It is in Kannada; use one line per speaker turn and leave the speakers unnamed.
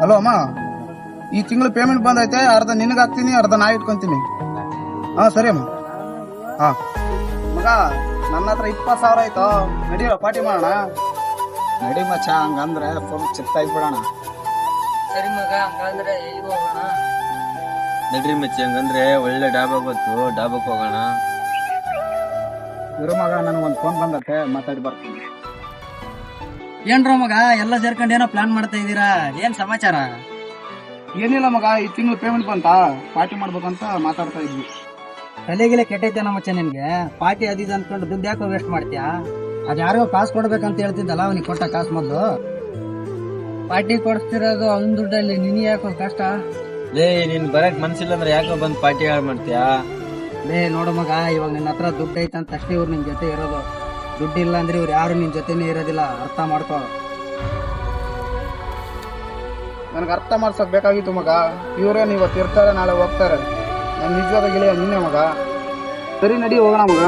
ಹಲೋ ಅಮ್ಮ, ಈ ತಿಂಗಳು ಪೇಮೆಂಟ್ ಬಂದೈತೆ, ಅರ್ಧ ನಿನಗೆ ಹಾಕ್ತೀನಿ, ಅರ್ಧ ನಾ ಇಟ್ಕೊಂತೀನಿ. ಹಾ ಸರಿ ಅಮ್ಮ. ಹಾ ಮಗ, ನನ್ನ ಹತ್ರ 20,000 ಆಯ್ತು, ನಡೀರೋ ಪಾರ್ಟಿ ಮಾಡೋಣ.
ನಡಿ ಮಚ್ಚ, ಹಂಗಂದ್ರೆ ಫುಲ್ ಚಿತ್ತಾಗ್ಬಿಡೋಣ.
ಸರಿ ಮಗ, ಹಂಗಂದ್ರೆ ಎಲ್ಲಿಗೆ ಹೋಗೋಣ?
ನಡ್ರಿ ಮಚ್ಚಿ, ಹಂಗಂದ್ರೆ ಒಳ್ಳೆ ಡಾಬಾ ಗೊತ್ತು, ಡಾಬಾಕ್ ಹೋಗೋಣ.
ಇರೋ ಮಗ, ನನಗೊಂದು ಫೋನ್ ಬಂದತ್ತೆ, ಮಾತಾಡಿ ಬರ್ತೀನಿ.
ಏನ್ರ ಮಗ, ಎಲ್ಲ ಸೇರ್ಕೊಂಡು ಏನೋ ಪ್ಲಾನ್ ಮಾಡ್ತಾ ಇದೀರಾ? ಏನ್ ಸಮಾಚಾರ?
ಏನಿಲ್ಲ ಮಗ, ಈ ತಿಂಗಳು ಪೇಮೆಂಟ್ ಬಂತ, ಪಾರ್ಟಿ ಮಾಡ್ಬೇಕಂತ ಮಾತಾಡ್ತಾ ಇದ್ವಿ.
ತಲೆಗಿಲೆ ಕೆಟ್ಟೈತೇನ ಮಚ್ಚ ನಿನ್ಗೆ? ಪಾರ್ಟಿ ಅದಿದ್ ಅನ್ಕೊಂಡು ದುಡ್ಡು ಯಾಕೋ ವೇಸ್ಟ್ ಮಾಡ್ತೀಯಾ? ಅದ್ ಯಾರಿಗೋ ಕಾಸು ಕೊಡ್ಬೇಕಂತ ಹೇಳ್ತಿದ್ದಲ್ಲ, ಅವನಿಗೆ ಕೊಟ್ಟ ಕಾಸು ಮೊದ್ಲು. ಪಾರ್ಟಿ ಕೊಡಿಸ್ತಿರೋದು ಅವ್ನ ದುಡ್ಡಲ್ಲಿ, ನಿನ್ ಯಾಕೋ ಕಷ್ಟ?
ಲೇ, ನೀನ್ ಬರಕ್ ಮನ್ಸಿಲ್ಲ ಅಂದ್ರೆ ಯಾಕೋ ಬಂದ್ ಪಾರ್ಟಿ ಹಾಳು ಮಾಡ್ತೀಯಾ?
ಲೇ ನೋಡು ಮಗ, ಇವಾಗ ನಿನ್ನ ಹತ್ರ ದುಡ್ಡು ಐತಂತ ಅಷ್ಟೇ ಇವ್ರು ನಿನ್ ಜೊತೆ ಇರೋದು. ದುಡ್ಡು ಇಲ್ಲ ಅಂದ್ರೆ ಇವ್ರು ಯಾರು ನಿನ್ ಜೊತೆನೇ ಇರೋದಿಲ್ಲ, ಅರ್ಥ ಮಾಡ್ಕೋ.
ನನಗೆ ಅರ್ಥ ಮಾಡ್ಸಕ್ ಬೇಕಾಗಿತ್ತು ಮಗ. ಇವ್ರೇನು ಇವತ್ತು ಇರ್ತಾರೆ, ನಾಳೆ ಹೋಗ್ತಾರೆ. ನನ್ ನಿಜವಾದ ಗೆಳೆಯ ನಿನ್ನೆ ಮಗ. ಸರಿ ನಡಿ ಹೋಗೋಣ ಮಗ.